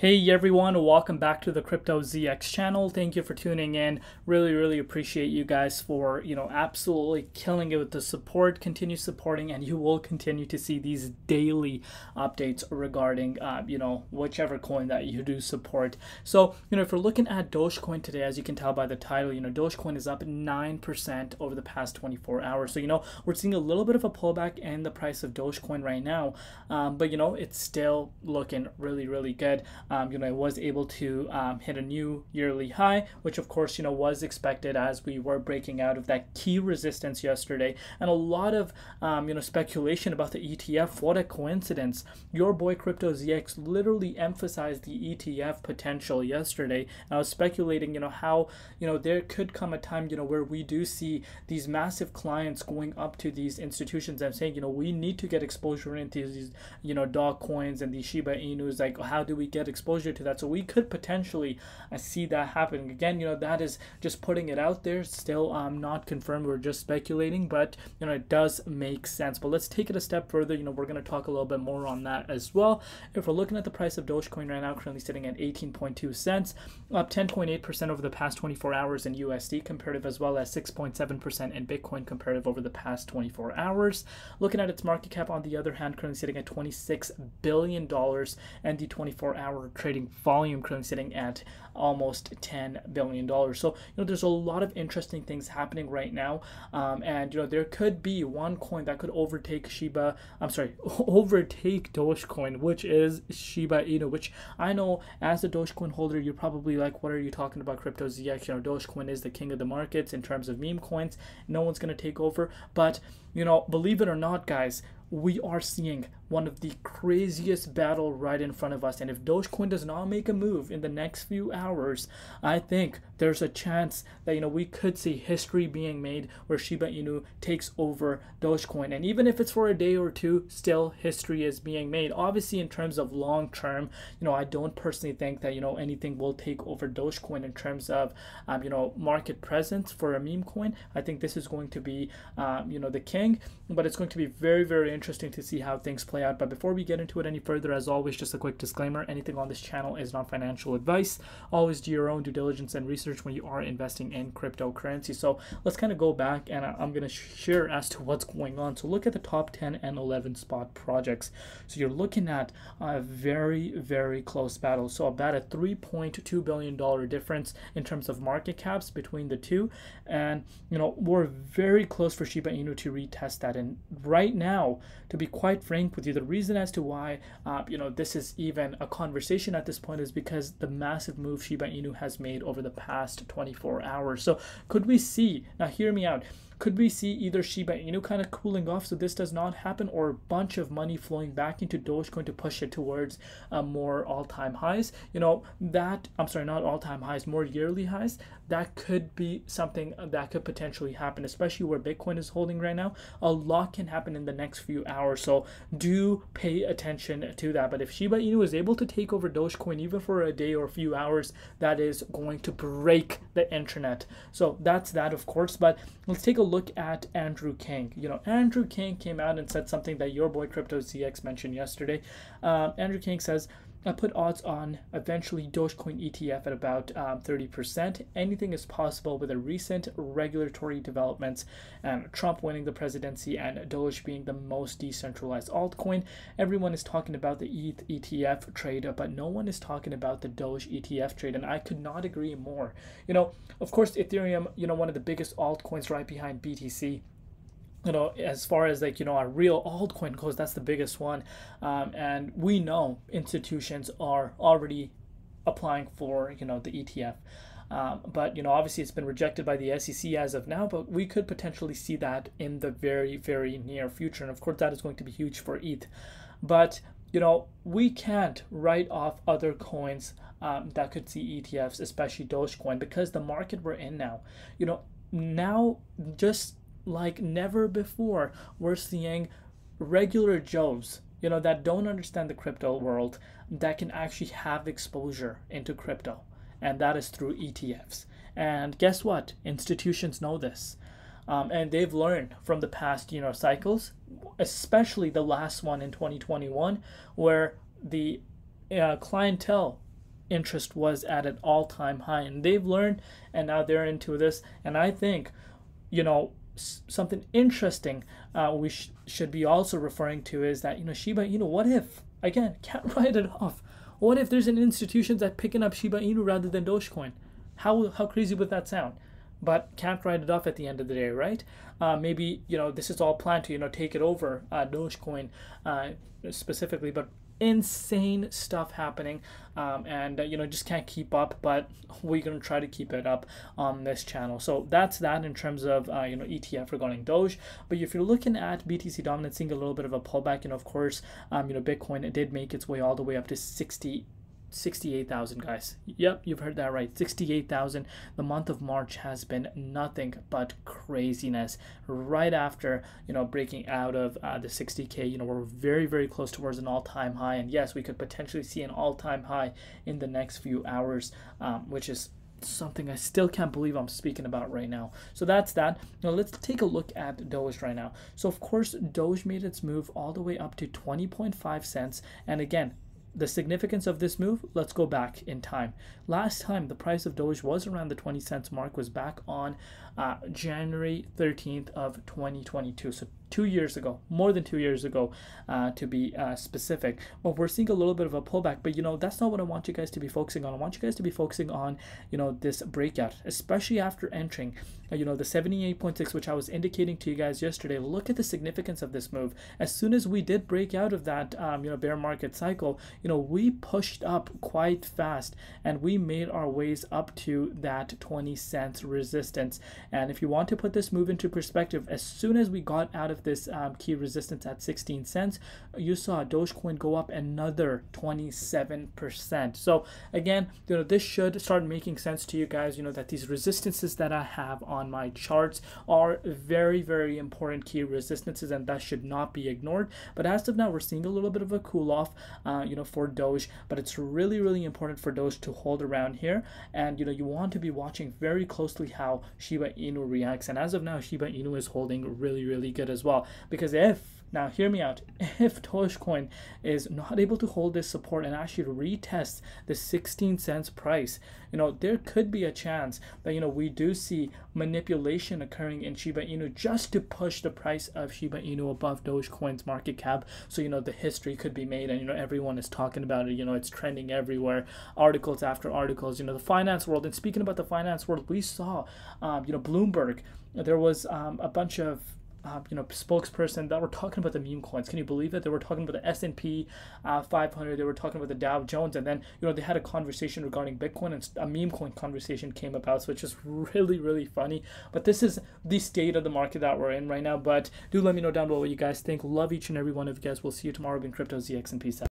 Hey everyone, welcome back to the Crypto ZX channel. Thank you for tuning in. Really appreciate you guys for, absolutely killing it with the support. Continue supporting and you will continue to see these daily updates regarding, whichever coin that you do support. So, if we're looking at Dogecoin today, as you can tell by the title, Dogecoin is up 9% over the past 24 hours. So, we're seeing a little bit of a pullback in the price of Dogecoin right now, but, it's still looking really good. It was able to hit a new yearly high, which of course, was expected as we were breaking out of that key resistance yesterday. And a lot of, speculation about the ETF. What a coincidence. Your boy Crypto ZX literally emphasized the ETF potential yesterday. And I was speculating, how, there could come a time, where we do see these massive clients going up to these institutions and saying, we need to get exposure into these, Dogecoins and these Shiba Inus. Like, how do we get exposure to that? So we could potentially see that happening again. That is just putting it out there, still not confirmed. We're just speculating, but it does make sense. But let's take it a step further. We're going to talk a little bit more on that as well. If we're looking at the price of Dogecoin right now, currently sitting at 18.2 cents, up 10.8% over the past 24 hours in USD comparative, as well as 6.7% in Bitcoin comparative over the past 24 hours. Looking at its market cap, on the other hand, currently sitting at $26 billion, and the 24-hour trading volume currently sitting at almost $10 billion. So, there's a lot of interesting things happening right now. And, there could be one coin that could overtake Dogecoin, which is Shiba Inu, which I know as a Dogecoin holder, you're probably like, what are you talking about, Crypto ZX? Dogecoin is the king of the markets in terms of meme coins. No one's going to take over. But, believe it or not, guys, we are seeing one of the craziest battle right in front of us. And if Dogecoin does not make a move in the next few hours, I think there's a chance that, we could see history being made where Shiba Inu takes over Dogecoin. And even if it's for a day or two, still history is being made. Obviously, in terms of long term, I don't personally think that, anything will take over Dogecoin in terms of, market presence for a meme coin. I think this is going to be, the king, but it's going to be very interesting to see how things play out. But before we get into it any further, as always, just a quick disclaimer: anything on this channel is not financial advice. Always do your own due diligence and research when you are investing in cryptocurrency. So let's kind of go back, and I'm going to share as to what's going on. So look at the top 10 and 11 spot projects. So you're looking at a very close battle. So about a $3.2 billion difference in terms of market caps between the two. And, we're very close for Shiba Inu to retest that. And right now, to be quite frank with you, the reason as to why this is even a conversation at this point is because the massive move Shiba Inu has made over the past 24 hours. So could we see, now hear me out, could we see either Shiba Inu kind of cooling off so this does not happen, or a bunch of money flowing back into Dogecoin to push it towards more all-time highs? Not all-time highs, more yearly highs. That could be something that could potentially happen, especially where Bitcoin is holding right now. A lot can happen in the next few hours, so do pay attention to that. But if Shiba Inu is able to take over Dogecoin even for a day or a few hours, that is going to break the internet. So that's that, of course. But let's take a look at Andrew King. Andrew King came out and said something that your boy Crypto ZX mentioned yesterday. Andrew King says, I put odds on eventually Dogecoin ETF at about 30%. Anything is possible with the recent regulatory developments and Trump winning the presidency and Doge being the most decentralized altcoin. Everyone is talking about the ETH ETF trade, but no one is talking about the Doge ETF trade. And I could not agree more. Of course, Ethereum, one of the biggest altcoins right behind BTC. As far as our real altcoin goes, that's the biggest one. And we know institutions are already applying for, the ETF. But, obviously it's been rejected by the SEC as of now, but we could potentially see that in the very near future. And of course, that is going to be huge for ETH. But, we can't write off other coins that could see ETFs, especially Dogecoin, because the market we're in now, now just like never before, we're seeing regular Joes, that don't understand the crypto world, that can actually have exposure into crypto, and that is through ETFs. And guess what? Institutions know this, and they've learned from the past, cycles, especially the last one in 2021, where the clientele interest was at an all-time high, and they've learned, and now they're into this. And I think, you know, something interesting we should be also referring to is that, you know, Shiba Inu, what if, again, can't write it off, what if there's an institution that's picking up Shiba Inu rather than Dogecoin? How crazy would that sound? But can't write it off at the end of the day, right? Maybe, you know, this is all planned to, you know, take it over, Dogecoin specifically, but insane stuff happening, and you know, just can't keep up, but we're going to try to keep it up on this channel. So that's that in terms of you know, ETF regarding Doge. But if you're looking at BTC dominance, seeing a little bit of a pullback, and of course you know, Bitcoin, it did make its way all the way up to 68,000, guys. Yep, you've heard that right, 68,000. The month of March has been nothing but craziness. Right after, you know, breaking out of the 60K, you know, we're very, very close towards an all-time high, and yes, we could potentially see an all-time high in the next few hours, which is something I still can't believe I'm speaking about right now. So that's that. Now let's take a look at Doge right now. So of course, Doge made its move all the way up to 20.5 cents, and again, the significance of this move, let's go back in time. Last time the price of Doge was around the 20 cents mark was back on January 13th of 2022. So 2 years ago, more than 2 years ago, to be specific. But we're seeing a little bit of a pullback, but you know, that's not what I want you guys to be focusing on. I want you guys to be focusing on, you know, this breakout, especially after entering, you know, the 78.6, which I was indicating to you guys yesterday. Look at the significance of this move. As soon as we did break out of that, you know, bear market cycle, you know, we pushed up quite fast, and we made our ways up to that 20 cents resistance. And if you want to put this move into perspective, as soon as we got out of this key resistance at 16 cents, you saw Dogecoin go up another 27%. So again, you know, this should start making sense to you guys, you know, that these resistances that I have on my charts are very, very important key resistances, and that should not be ignored. But as of now, we're seeing a little bit of a cool off, you know, for Doge, but it's really, really important for Doge to hold around here. And you know, you want to be watching very closely how Shiba Inu reacts, and as of now, Shiba Inu is holding really, really good as well. Because now hear me out, if Dogecoin is not able to hold this support and actually retest the 16 cents price, you know, there could be a chance that, you know, we do see manipulation occurring in Shiba Inu just to push the price of Shiba Inu above Dogecoin's market cap. So, you know, the history could be made, and, you know, everyone is talking about it. You know, it's trending everywhere, articles after articles, you know, the finance world. And speaking about the finance world, we saw, you know, Bloomberg, there was a bunch of you know, spokesperson that were talking about the meme coins. Can you believe it? They were talking about the S&P 500. They were talking about the Dow Jones, and then, you know, they had a conversation regarding Bitcoin, and a meme coin conversation came about. So it's just really, really funny. But this is the state of the market that we're in right now. But do let me know down below what you guys think. Love each and every one of you guys. We'll see you tomorrow in Crypto ZX, and peace out.